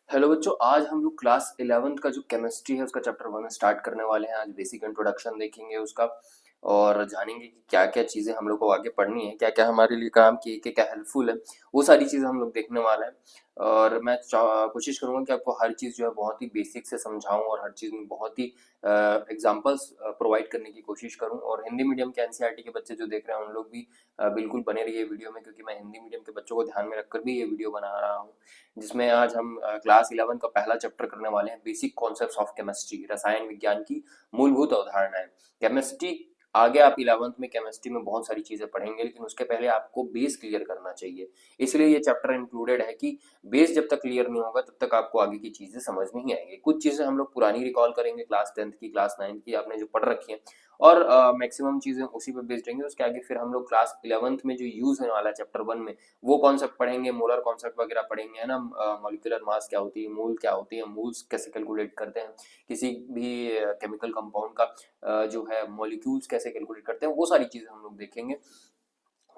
Hello बच्चों, आज हम लोग क्लास 11th का जो केमिस्ट्री है उसका चैप्टर 1 स्टार्ट करने वाले हैं। आज बेसिक इंट्रोडक्शन देखेंगे उसका और जानेंगे कि क्या क्या चीज़ें हम लोग को आगे पढ़नी है, क्या क्या हमारे लिए काम की है, क्या हेल्पफुल है। वो सारी चीज़ें हम लोग देखने वाले हैं और मैं कोशिश करूंगा कि आपको हर चीज़ जो है बहुत ही बेसिक से समझाऊं और हर चीज़ में बहुत ही एग्जाम्पल्स प्रोवाइड करने की कोशिश करूं। और हिंदी मीडियम के एनसीईआरटी के बच्चे जो देख रहे हैं उन लोग भी बिल्कुल बने रहिए वीडियो में, क्योंकि मैं हिंदी मीडियम के बच्चों को ध्यान में रखकर भी ये वीडियो बना रहा हूँ, जिसमें आज हम क्लास 11 का पहला चैप्टर करने वाले हैं, बेसिक कॉन्सेप्ट्स ऑफ केमिस्ट्री, रसायन विज्ञान की मूलभूत अवधारणाएं। केमिस्ट्री आगे आप 11th में केमिस्ट्री में बहुत सारी चीजें पढ़ेंगे, लेकिन उसके पहले आपको बेस क्लियर करना चाहिए। इसलिए ये चैप्टर इंक्लूडेड है कि बेस जब तक क्लियर नहीं होगा तब तक आपको आगे की चीजें समझ नहीं आएंगी। कुछ चीजें हम लोग पुरानी रिकॉल करेंगे, क्लास 10th की, क्लास 9th की आपने जो पढ़ रखी है, और मैक्सिमम चीजें उसी पे बेस्ड रहेंगे। उसके आगे फिर हम लोग क्लास 11th में जो यूज होने वाला है चैप्टर 1 में, वो कॉन्सेप्ट पढ़ेंगे, मोलर कॉन्सेप्ट वगैरह पढ़ेंगे, है ना। मॉलिक्यूलर मास क्या होती है, मूल क्या होती है, मूल्स कैसे कैलकुलेट करते हैं, किसी भी केमिकल कंपाउंड का जो है मॉलिक्यूल्स कैसे कैलकुलेट करते हैं, वो सारी चीजें हम लोग देखेंगे।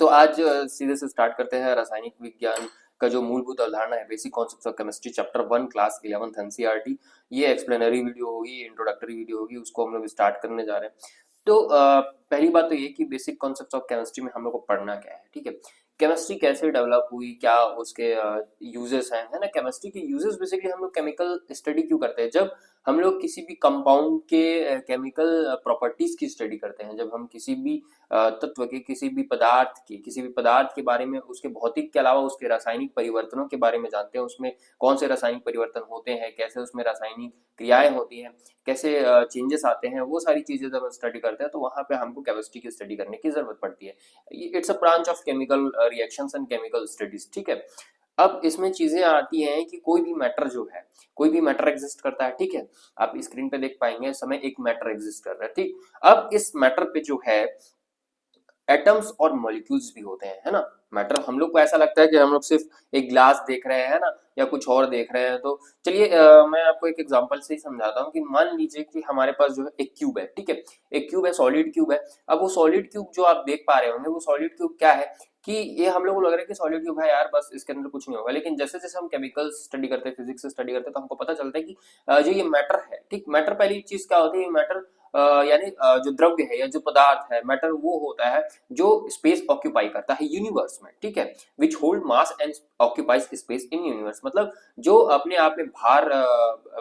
तो आज सीधे से स्टार्ट करते हैं रासायनिक विज्ञान का जो मूलभूत अवधारणा है, basic concepts of chemistry, chapter 1, class 11th NCERT. ये एक्सप्लेनरी वीडियो होगी, इंट्रोडक्टरी वीडियो होगी, उसको हम लोग स्टार्ट करने जा रहे हैं। तो पहली बात तो ये कि बेसिक कॉन्सेप्ट्स ऑफ केमिस्ट्री में हम लोग को पढ़ना क्या है, ठीक है। केमिस्ट्री कैसे डेवलप हुई, क्या उसके यूजेस हैं, है ना। केमिस्ट्री के यूजेस बेसिकली हम लोग केमिकल स्टडी क्यों करते हैं, जब हम लोग किसी भी कंपाउंड के केमिकल प्रॉपर्टीज की स्टडी करते हैं, जब हम किसी भी तत्व के, किसी भी पदार्थ के बारे में, उसके भौतिक के अलावा उसके रासायनिक परिवर्तनों के बारे में जानते हैं, उसमें कौन से रासायनिक परिवर्तन होते हैं, कैसे उसमें रासायनिक क्रियाएं होती हैं, कैसे चेंजेस आते हैं, वो सारी चीजें जब हम स्टडी करते हैं तो वहां पे हमको केमिस्ट्री की स्टडी करने की जरूरत पड़ती है। It's a branch of chemical reactions and chemical studies, ठीक है। अब इसमें चीजें आती हैं कि कोई भी मैटर जो है, कोई भी मैटर एग्जिस्ट करता है, ठीक है। आप स्क्रीन पे देख पाएंगे इस समय एक मैटर एग्जिस्ट कर रहा है, ठीक। अब इस मैटर पे जो है एटम्स और मॉलिक्यूल्स भी होते हैं, है ना। मैटर हम लोग को ऐसा लगता है कि हम लोग सिर्फ एक ग्लास देख रहे हैं ना, या कुछ और देख रहे हैं। तो चलिए मैं आपको एक एग्जांपल से ही समझाता हूँ कि मान लीजिए कि हमारे पास जो है एक क्यूब है, ठीक है। एक क्यूब है, सॉलिड क्यूब है। अब वो सॉलिड क्यूब जो आप देख पा रहे होंगे, वो सॉलिड क्यूब क्या है कि ये हम लोग को लग रहा है कि सॉलिड क्यूब है यार, बस इसके अंदर कुछ नहीं होगा। लेकिन जैसे जैसे हम केमिकल स्टडी करते हैं, फिजिक्स स्टडी करते हैं, तो हमको पता चलता है कि जो ये मैटर है, ठीक। मैटर पहली चीज क्या होती है, मैटर यानी जो द्रव्य है या जो पदार्थ है, मैटर वो होता है जो स्पेस ऑक्यूपाई करता है यूनिवर्स में, ठीक है। Which hold mass and occupies space in universe, मतलब जो अपने आप में भार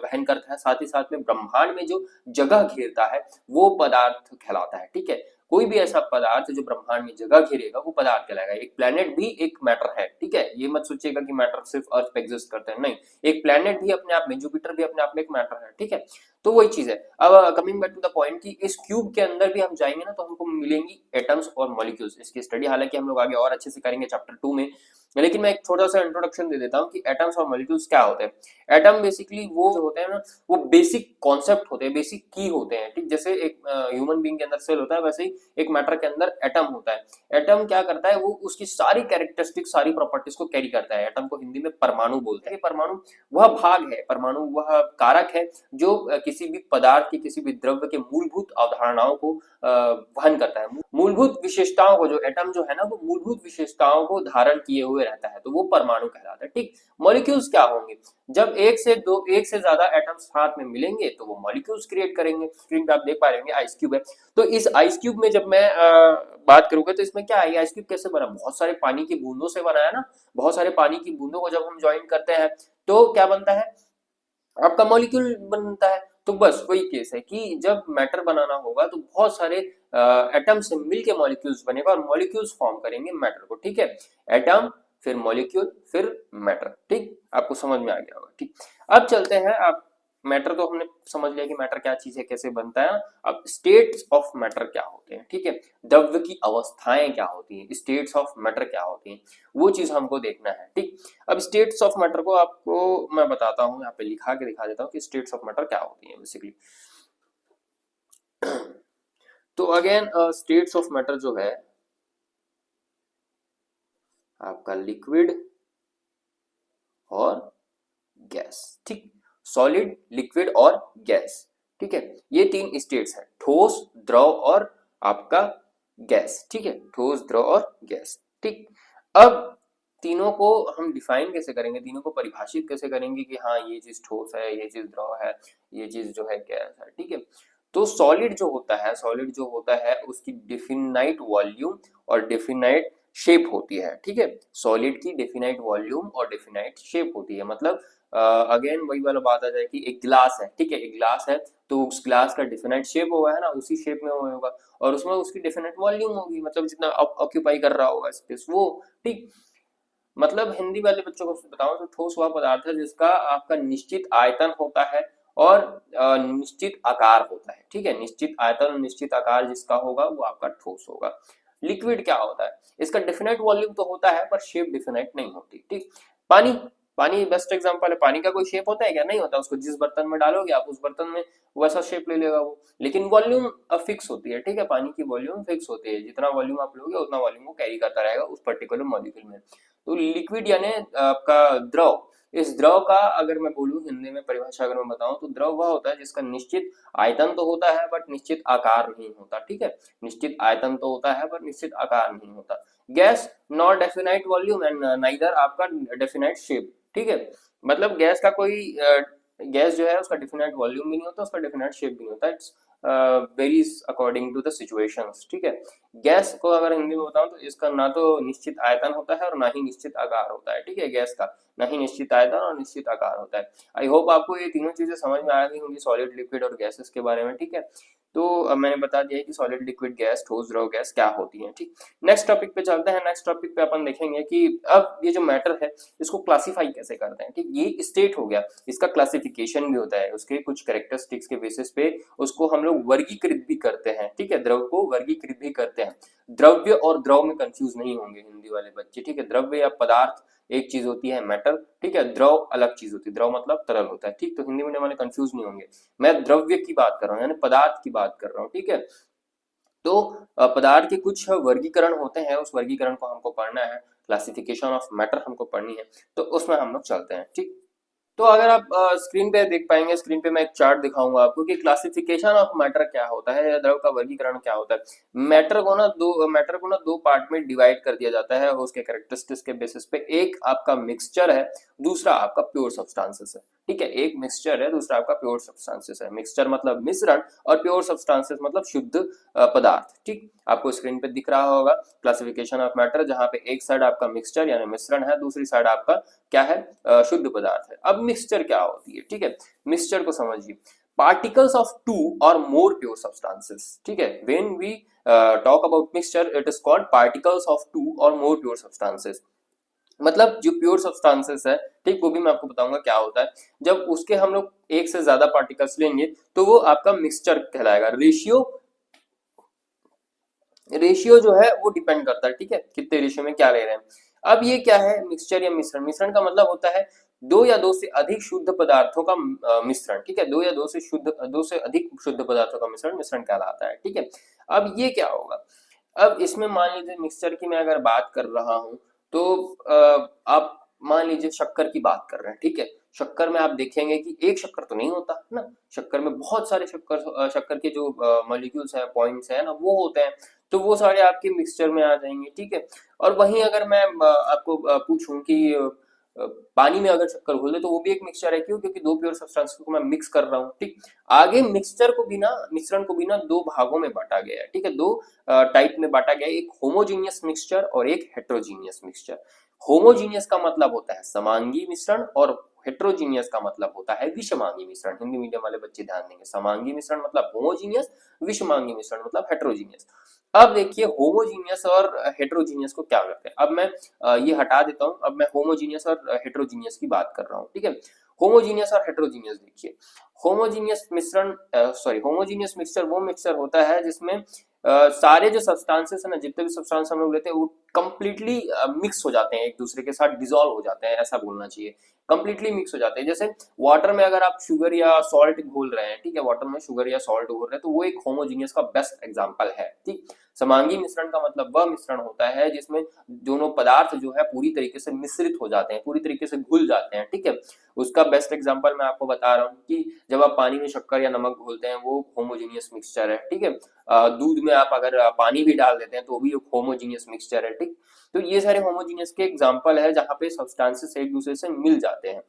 वहन करता है, साथ ही साथ में ब्रह्मांड में जो जगह घेरता है, वो पदार्थ कहलाता है, ठीक है। कोई भी ऐसा पदार्थ जो ब्रह्मांड में जगह घेरेगा वो पदार्थ कहलाएगा। एक प्लेनेट भी एक मैटर है, ठीक है। ये मत सोचिएगा कि मैटर सिर्फ अर्थ पे एग्जिस्ट करते हैं, नहीं। एक प्लेनेट भी अपने आप में, जुपिटर भी अपने आप में एक मैटर है, ठीक है। तो वही चीज है। अब coming back to the point कि इस क्यूब के अंदर भी हम जाएंगे ना तो हमको मिलेंगी एटम्स और मॉलिक्यूल्स। इसकी स्टडी हालांकि हम लोग आगे और अच्छे से करेंगे चैप्टर 2 में, लेकिन मैं एक छोटा सा इंट्रोडक्शन दे देता हूँ कि एटम्स और मॉलिक्यूल्स क्या होते हैं। एटम बेसिकली वो जो होते हैं ना, वो बेसिक कॉन्सेप्ट होते हैं, बेसिक की होते हैं, ठीक। जैसे एक ह्यूमन बीइंग के अंदर सेल होता है, वैसे ही एक मैटर के अंदर एटम होता है। एटम क्या करता है, वो उसकी सारी कैरेक्टरिस्टिक, सारी प्रॉपर्टीज को कैरी करता है। एटम को हिंदी में परमाणु बोलते हैं। परमाणु वह भाग है, परमाणु वह कारक है जो किसी भी पदार्थ की, किसी भी द्रव्य के मूलभूत अवधारणाओं को वहन करता है। मूलभूत विशेषताओं को, जो एटम जो है ना, वो मूलभूत विशेषताओं को धारण किए हुए रहता है, तो वो परमाणु कहलाता है, ठीक। मॉलिक्यूल्स क्या होंगे, जब एक से ज्यादा एटम्स साथ में मिलेंगे तो वो मॉलिक्यूल्स क्रिएट करेंगे। स्क्रीन पे आप देख पा रहे होंगे आइस क्यूब है। तो इस आइस क्यूब में जब मैं बात करूंगा तो इसमें क्या है, आइस क्यूब कैसे बना, बहुत सारे पानी की बूंदों से बना है ना। बहुत सारे पानी की बूंदों को जब हम ज्वाइन करते हैं तो क्या बनता है, आपका मॉलिक्यूल बनता है। तो बस वही केस है कि जब मैटर बनाना होगा तो बहुत सारे एटम से मिलके मॉलिक्यूल्स बनेगा और मॉलिक्यूल्स फॉर्म करेंगे मैटर को, ठीक है। एटम, फिर मॉलिक्यूल, फिर मैटर, ठीक। आपको समझ में आ गया होगा, ठीक। अब चलते हैं, आप मैटर तो हमने समझ लिया कि मैटर क्या चीज है, कैसे बनता है। अब स्टेट्स ऑफ मैटर क्या होते हैं, ठीक है। द्रव्य की अवस्थाएं क्या होती हैं, स्टेट्स ऑफ मैटर क्या होती हैं, वो चीज हमको देखना है, ठीक। अब स्टेट्स ऑफ मैटर को आपको मैं बताता हूँ, यहाँ पे लिखा के दिखा देता हूँ कि स्टेट्स ऑफ मैटर क्या होती है बेसिकली। तो अगेन स्टेट्स ऑफ मैटर जो है आपका लिक्विड और गैस, ठीक। सॉलिड, लिक्विड और गैस, ठीक है। ये तीन स्टेट्स है, ठोस, द्रव और आपका गैस, ठीक है। ठोस, द्रव और गैस, ठीक। अब तीनों को हम डिफाइन कैसे करेंगे, तीनों को परिभाषित कैसे करेंगे कि हाँ ये चीज ठोस है, ये चीज द्रव है, ये चीज जो है गैस है, ठीक है। तो सॉलिड जो होता है, सॉलिड जो होता है उसकी डिफिनाइट वॉल्यूम और डिफिनाइट शेप होती है, ठीक है। सॉलिड की डिफिनाइट वॉल्यूम और डिफिनाइट शेप होती है, मतलब अगेन वही वाला बात आ जाए कि एक गिलास है, ठीक है, एक गिलास है तो उस गिलास का डिफिनाइट शेप होगा, है ना, उसी शेप में वो होगा, और उसमें उसकी डिफिनाइट वॉल्यूम होगी, मतलब जितना ऑक्यूपाई कर रहा होगा स्पेस वो, ठीक। मतलब हिंदी वाले बच्चों को बताऊं तो ठोस वह पदार्थ है जिसका आपका निश्चित आयतन होता है और निश्चित आकार होता है, ठीक है। निश्चित आयतन और निश्चित आकार जिसका होगा वो आपका ठोस होगा। लिक्विड क्या होता है, इसका डिफिनाइट वॉल्यूम तो होता है पर शेप डिफिनाइट नहीं होती, ठीक। पानी, पानी बेस्ट एग्जांपल है। पानी का कोई शेप होता है क्या, नहीं होता, उसको जिस बर्तन में डालोगे आप उस बर्तन में वैसा शेप ले लेगा वो, लेकिन वॉल्यूम फिक्स होती है, ठीक है। पानी की वॉल्यूम फिक्स होती है, जितना वॉल्यूम आप लोगे उतना वॉल्यूम वो कैरी करता रहेगा उस पर्टिकुलर मॉलिक्यूल में। तो लिक्विड यानी आपका द्रव, इस द्रव का अगर मैं बोलूं हिंदी में परिभाषा अगर मैं बताऊं तो द्रव वह होता है जिसका निश्चित आयतन तो होता है बट निश्चित आकार नहीं होता, ठीक है। निश्चित आयतन तो होता है पर निश्चित आकार नहीं होता। Gas not definite volume and neither आपका डेफिनाइट शेप, ठीक है। मतलब गैस का कोई गैस जो है उसका डिफिनाइट वॉल्यूम भी नहीं होता, उसका डिफिनाइट शेप भी नहीं होता, it's varies according to the situations, ठीक है। गैस को अगर हिंदी में बताऊं तो इसका ना तो निश्चित आयतन होता है और ना ही निश्चित आकार होता है, ठीक है। गैस का ना ही निश्चित आयतन और निश्चित आकार होता है। आई होप आपको ये तीनों चीजें समझ में आ गई होंगी सॉलिड, लिक्विड और गैसेस के बारे में, ठीक है। तो अब मैंने बता दिया कि सॉलिड, लिक्विड, गैस, ठोस, द्रव, गैस क्या होती है, ठीक। नेक्स्ट टॉपिक पे चलते हैं। नेक्स्ट टॉपिक पे अपन देखेंगे कि अब ये जो मैटर है इसको क्लासिफाई कैसे करते हैं, ठीक। ये स्टेट हो गया, इसका क्लासिफिकेशन भी होता है, उसके कुछ कैरेक्टरिस्टिक्स के बेसिस पे उसको हम लोग वर्गीकृत भी करते हैं, ठीक है। द्रव को वर्गीकृत भी करते हैं। द्रव्य और द्रव में कंफ्यूज नहीं होंगे हिंदी वाले बच्चे, ठीक है। द्रव्य या पदार्थ एक चीज होती है मैटर, ठीक है। द्रव अलग चीज होती है, द्रव मतलब तरल होता है, ठीक। तो हिंदी मीडियम वाले कंफ्यूज नहीं होंगे। मैं द्रव्य की बात कर रहा हूँ यानी पदार्थ की बात कर रहा हूँ, ठीक है। तो पदार्थ के कुछ वर्गीकरण होते हैं, उस वर्गीकरण को हमको पढ़ना है, क्लासिफिकेशन ऑफ मैटर हमको पढ़नी है, तो उसमें हम लोग चलते हैं, ठीक। तो अगर आप स्क्रीन पे देख पाएंगे, स्क्रीन पे मैं एक चार्ट दिखाऊंगा आपको कि क्लासिफिकेशन ऑफ मैटर क्या होता है या द्रव का वर्गीकरण क्या होता है। मैटर को ना दो पार्ट में डिवाइड कर दिया जाता है उसके कैरेक्टरिस्टिक्स के बेसिस पे। एक आपका मिक्सचर है, दूसरा आपका प्योर सब्सटेंसेस है, ठीक है। एक मिक्सचर है, दूसरा आपका प्योर सब्सटेंसेस है। मिक्सचर मतलब मिश्रण और प्योर सब्सटेंसेस मतलब शुद्ध पदार्थ, ठीक। आपको स्क्रीन पे दिख रहा होगा क्लासिफिकेशन ऑफ मैटर, जहां पे एक साइड आपका मिक्सचर यानी मिश्रण है, दूसरी साइड आपका क्या है, शुद्ध पदार्थ है। अब मिक्सचर क्या होती है, ठीक है। मिक्सचर को समझिए, particles of two or more pure substances, ठीक है। When we talk about mixture it is called particles of two or more pure substances. मतलब जो प्योर सब्सटेंसेस है, ठीक, वो भी मैं आपको बताऊंगा क्या होता है। जब उसके हम लोग एक से ज्यादा पार्टिकल्स लेंगे तो वो आपका मिक्सचर कहलाएगा। रेशियो, रेशियो जो है वो डिपेंड करता है, ठीक है, कितने रेशियो में क्या ले रहे हैं। अब ये क्या है मिक्सचर या मिश्रण, मिश्रण का मतलब होता है दो या दो से अधिक शुद्ध पदार्थों का मिश्रण, ठीक है। दो से अधिक शुद्ध पदार्थों का मिश्रण मिश्रण कहलाता है, ठीक है। अब ये क्या होगा, अब इसमें मान लीजिए मिक्सचर की मैं अगर बात कर रहा हूं तो आप मान लीजिए शक्कर की बात कर रहे हैं, ठीक है। शक्कर में आप देखेंगे कि एक शक्कर तो नहीं होता है ना, शक्कर में बहुत सारे शक्कर के जो मॉलिक्यूल्स हैं, पॉइंट्स हैं ना, वो होते हैं, तो वो सारे आपके मिक्सचर में आ जाएंगे, ठीक है। और वहीं अगर मैं आपको पूछूं कि पानी में अगर शक्कर घोल दे तो वो भी एक मिक्सचर है, क्यों, क्योंकि दो प्योर सब्सटेंस को मैं मिक्स कर रहा हूँ, ठीक। आगे मिक्सचर को भी ना, मिश्रण को भी ना दो भागों में बांटा गया है, ठीक है। दो टाइप में बांटा गया है, एक होमोजीनियस मिक्सचर और एक हेट्रोजीनियस मिक्सचर। होमोजीनियस का मतलब होता है समांगी मिश्रण और हेट्रोजीनियस का मतलब होता है विषमांगी मिश्रण। हिंदी मीडियम वाले बच्चे ध्यान देंगे, समांगी मिश्रण मतलब होमोजीनियस, विषमांगी मिश्रण मतलब हेट्रोजीनियस। अब देखिए होमोजीनियस और हेट्रोजीनियस को क्या करते हैं। अब मैं ये हटा देता हूं, अब मैं होमोजीनियस और हेट्रोजीनियस की बात कर रहा हूं, ठीक है। होमोजीनियस और हेट्रोजीनियस देखिए, होमोजीनियस मिश्रण होमोजीनियस मिक्सचर वो मिक्सचर होता है जिसमें सारे जो सब्सटेंसेस है ना, जितने भी सब्सटेंस हम लोग लेते हैं वो कंप्लीटली मिक्स हो जाते हैं, एक दूसरे के साथ डिसॉल्व हो जाते हैं, ऐसा बोलना चाहिए। कंप्लीटली मिक्स हो जाते हैं। जैसे वाटर में अगर आप शुगर या सॉल्ट घोल रहे हैं, ठीक है, वाटर में शुगर या सॉल्ट घोल रहे हैं तो वो एक होमोजीनियस का बेस्ट एग्जांपल है, ठीक। समांगी मिश्रण का मतलब वह मिश्रण होता है जिसमें दोनों पदार्थ जो है पूरी तरीके से मिश्रित हो जाते हैं, पूरी तरीके से घुल जाते हैं, ठीक है। उसका बेस्ट एग्जांपल मैं आपको बता रहा हूँ कि जब आप पानी में शक्कर या नमक घोलते हैं वो होमोजीनियस मिक्सचर है, ठीक है। दूध में आप अगर पानी भी डाल देते हैं तो भी एक होमोजीनियस मिक्सचर है, ठीक। तो ये सारे होमोजीनियस के एग्जांपल है जहाँ पे सब्सटेंसेस एक दूसरे से मिल जाते हैं।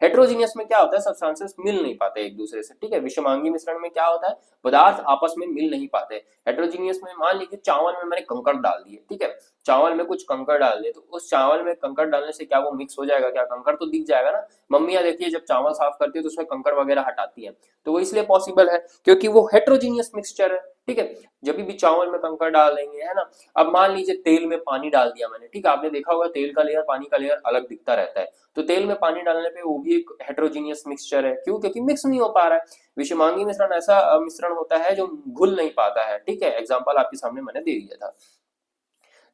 हेट्रोजीनियस में क्या होता है, सब्सटेंसेस मिल नहीं पाते एक दूसरे से, ठीक है। विषमांगी मिश्रण में क्या होता है, पदार्थ आपस में मिल नहीं पाते। हेट्रोजीनियस में मान लीजिए चावल में मैंने कंकड़ डाल दिए, ठीक है, चावल में कुछ कंकड़ डाल दिए, तो उस चावल में कंकड़ डालने से क्या वो मिक्स हो जाएगा क्या, कंकड़ तो दिख जाएगा ना। मम्मियां देखिए जब चावल साफ करती है तो उसमें कंकड़ वगैरह हटाती है, तो वो इसलिए पॉसिबल है क्योंकि वो हेट्रोजीनियस मिक्सचर है, ठीक है। जब भी चावल में कंकड़ डाल देंगे, है ना। अब मान लीजिए तेल में पानी डाल दिया मैंने, ठीक है, आपने देखा होगा तेल का लेयर पानी का लेयर अलग दिखता रहता है, तो तेल में पानी डालने पे वो भी एक हेट्रोजीनियस मिक्सचर है, क्यों, क्योंकि मिक्स नहीं हो पा रहा है। विषमांगी मिश्रण ऐसा मिश्रण होता है जो घुल नहीं पाता है, ठीक है। एग्जाम्पल आपके सामने मैंने दे दिया था।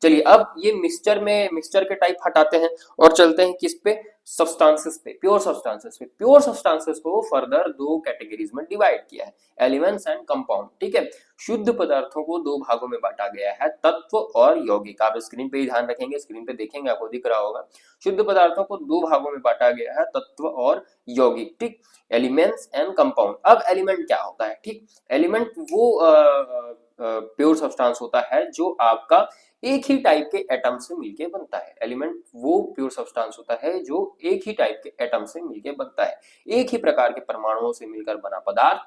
चलिए अब ये मिक्सचर के टाइप हटाते हैं और चलते हैं किस पे, सब्सटेंसेस पे, प्योर सब्सटेंसेस पे। प्योर सब्सटेंसेस को फर्दर दो कैटेगरीज में डिवाइड किया है, एलिमेंट्स एंड कंपाउंड, ठीक है। शुद्ध पदार्थों को दो भागों में बांटा गया है, तत्व और यौगिक। आप स्क्रीन पे ही ध्यान रखेंगे, स्क्रीन पे देखेंगे आपको दिख रहा होगा। शुद्ध पदार्थों को दो भागों में बांटा गया है, तत्व और यौगिक, ठीक। Elements and compound. अब एलिमेंट क्या होता है, ठीक। एलिमेंट वो प्योर सब्सटेंस होता है जो आपका एक ही टाइप के एटम से मिलके बनता है। एलिमेंट वो प्योर सब्सटेंस होता है जो एक ही टाइप के एटम से मिलके बनता है। एक ही प्रकार के परमाणुओं से मिलकर बना पदार्थ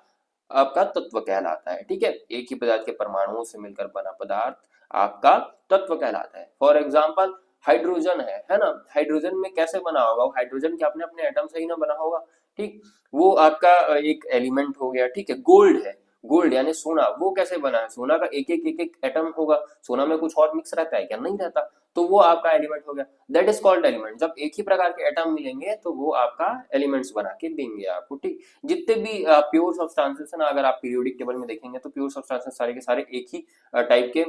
आपका तत्व कहलाता है, ठीक है। एक ही पदार्थ के परमाणुओं से मिलकर बना पदार्थ आपका तत्व कहलाता है। फॉर एग्जाम्पल हाइड्रोजन है ना। हाइड्रोजन में कैसे बना होगा, हाइड्रोजन के अपने अपने एटम से ही ना बना होगा, ठीक। वो आपका एक एलिमेंट हो गया, ठीक है। गोल्ड है, गोल्ड यानी सोना, वो कैसे बना है, सोना का एक एक एटम होगा। सोना में कुछ और मिक्स रहता है क्या, नहीं रहता, तो वो आपका एलिमेंट हो गया, दैट इज कॉल्ड एलिमेंट। जब एक ही प्रकार के एटम मिलेंगे तो वो आपका एलिमेंट्स बना के देंगे आपको, ठीक। जितने भी प्योर सब्सटेंसेस है ना, अगर आप पीरियोडिक टेबल में देखेंगे तो प्योर सब्सटेंसेस सारे के सारे एक ही टाइप के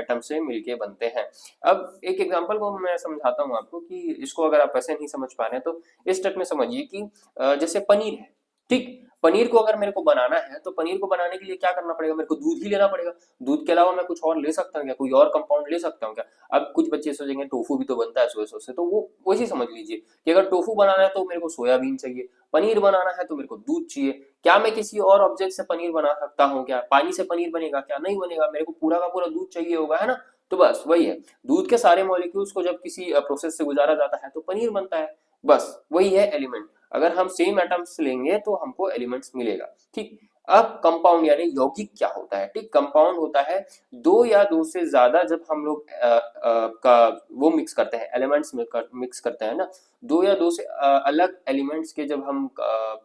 एटम से मिलके बनते हैं। अब एक एग्जांपल को मैं समझाता हूँ आपको कि इसको अगर आप ऐसे नहीं समझ पा रहे हैं तो इस स्टेप में समझिए कि जैसे पनीर है, ठीक। पनीर को अगर मेरे को बनाना है तो पनीर को बनाने के लिए क्या करना पड़ेगा, मेरे को दूध ही लेना पड़ेगा। दूध के अलावा मैं कुछ और ले सकता हूँ क्या, कोई और कंपाउंड ले सकता हूँ क्या। अब कुछ बच्चे सोचेंगे टोफू भी तो बनता है सोया सॉस से, तो वो वैसे समझ लीजिए कि अगर टोफू बनाना है तो मेरे को सोयाबीन चाहिए, पनीर बनाना है तो मेरे को दूध चाहिए। क्या मैं किसी और ऑब्जेक्ट से पनीर बना सकता हूँ क्या, पानी से पनीर बनेगा क्या, नहीं बनेगा, मेरे को पूरा का पूरा दूध चाहिए होगा, है ना। तो बस वही है, दूध के सारे मॉलिक्यूल्स को जब किसी प्रोसेस से गुजारा जाता है तो पनीर बनता है, बस वही है एलिमेंट। अगर हम सेम एटम्स लेंगे तो हमको एलिमेंट्स मिलेगा, ठीक। अब कंपाउंड यानी यौगिक क्या होता है, ठीक। कंपाउंड होता है दो या दो से ज्यादा, जब हम लोग का वो मिक्स करते हैं, एलिमेंट्स मिक्स करते हैं ना, दो या दो से अलग एलिमेंट्स के जब हम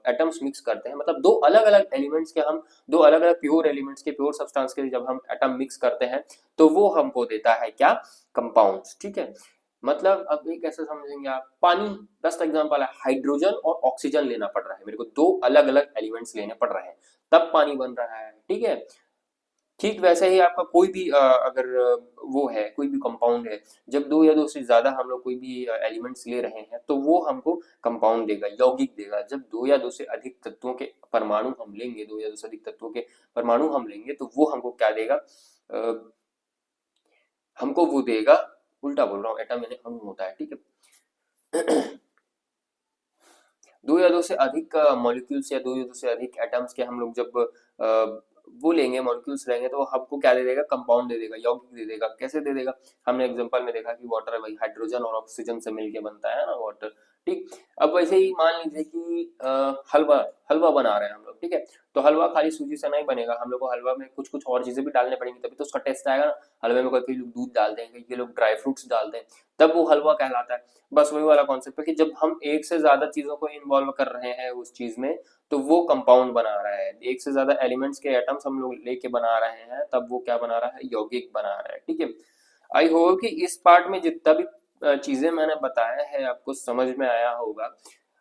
एटम्स मिक्स करते हैं, मतलब दो अलग अलग एलिमेंट्स के हम, दो अलग अलग प्योर एलिमेंट्स के, प्योर सब्सटेंस के जब हम एटम मिक्स करते हैं तो वो हमको देता है क्या, कंपाउंड्स, ठीक है। मतलब अब ये कैसे समझेंगे आप, पानी बेस्ट एग्जांपल है, हाइड्रोजन और ऑक्सीजन लेना पड़ रहा है मेरे को, दो अलग अलग एलिमेंट्स लेने पड़ रहे हैं तब पानी बन रहा है, ठीक है। ठीक वैसे ही आपका कोई भी अगर वो है, कोई भी कंपाउंड है, जब दो या दो से ज्यादा हम लोग कोई भी एलिमेंट्स ले रहे हैं तो वो हमको कंपाउंड देगा, यौगिक देगा। जब दो या दो से अधिक तत्वों के परमाणु हम लेंगे, दो या दो से अधिक तत्वों के परमाणु हम लेंगे तो वो हमको क्या देगा, हमको वो देगा, उल्टा बोल रहा हूँ, एटम यानी अणु होता है, ठीक है। दो या दो से अधिक मॉलिक्यूल्स या दो या दो से अधिक एटम्स के हम लोग जब वो लेंगे, मॉलिक्यूल्स लेंगे, तो हमको क्या दे देगा, कंपाउंड दे देगा, यौगिक दे देगा। कैसे दे देगा, हमने एग्जांपल में देखा कि वाटर भाई हाइड्रोजन और ऑक्सीजन से मिलके बनता है ना वाटर, ठीक। अब वैसे ही मान लीजिए कि हलवा हलवा बना रहे हैं हम लोग, ठीक है, तो हलवा खाली सूजी से नहीं बनेगा, हम लोग को हलवा में कुछ कुछ और चीजें भी डालने पड़ेंगी तभी तो उसका टेस्ट आएगा ना। हलवे में कई लोग दूध डालते हैं, कई लोग ड्राई फ्रूट्स डालते हैं, तब वो हलवा कहलाता है। बस वही वाला कॉन्सेप्ट है कि जब हम एक से ज्यादा चीजों को इन्वॉल्व कर रहे हैं उस चीज में तो वो कंपाउंड बना रहा है। एक से ज्यादा एलिमेंट्स के एटम्स हम लोग लेके बना रहे हैं तब वो क्या बना रहा है, यौगिक बना रहा है, ठीक है। आई होप कि इस पार्ट में जितना भी चीजें मैंने बताया है आपको समझ में आया होगा।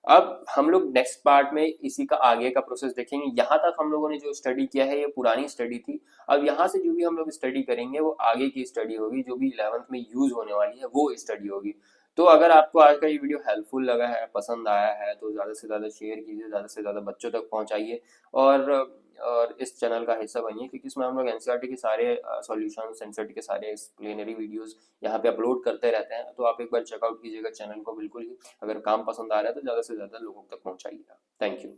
अब हम लोग नेक्स्ट पार्ट में इसी का आगे का प्रोसेस देखेंगे। यहाँ तक हम लोगों ने जो स्टडी किया है ये पुरानी स्टडी थी। अब यहाँ से जो भी हम लोग स्टडी करेंगे वो आगे की स्टडी होगी, जो भी 11th में यूज होने वाली है वो स्टडी होगी। तो अगर आपको आज का ये वीडियो हेल्पफुल लगा है, पसंद आया है, तो ज़्यादा से ज़्यादा शेयर कीजिए, ज़्यादा से ज़्यादा बच्चों तक पहुंचाइए और और इस चैनल का हिस्सा बनिए, क्योंकि इसमें हम लोग एनसीईआरटी के सारे सॉल्यूशंस, एनसीईआरटी के सारे एक्सप्लेनरी वीडियोस यहाँ पे अपलोड करते रहते हैं। तो आप एक बार चेकआउट कीजिएगा चैनल को बिल्कुल ही। अगर काम पसंद आ रहा है तो ज़्यादा से ज़्यादा लोगों तक पहुँचाइएगा। Thank you.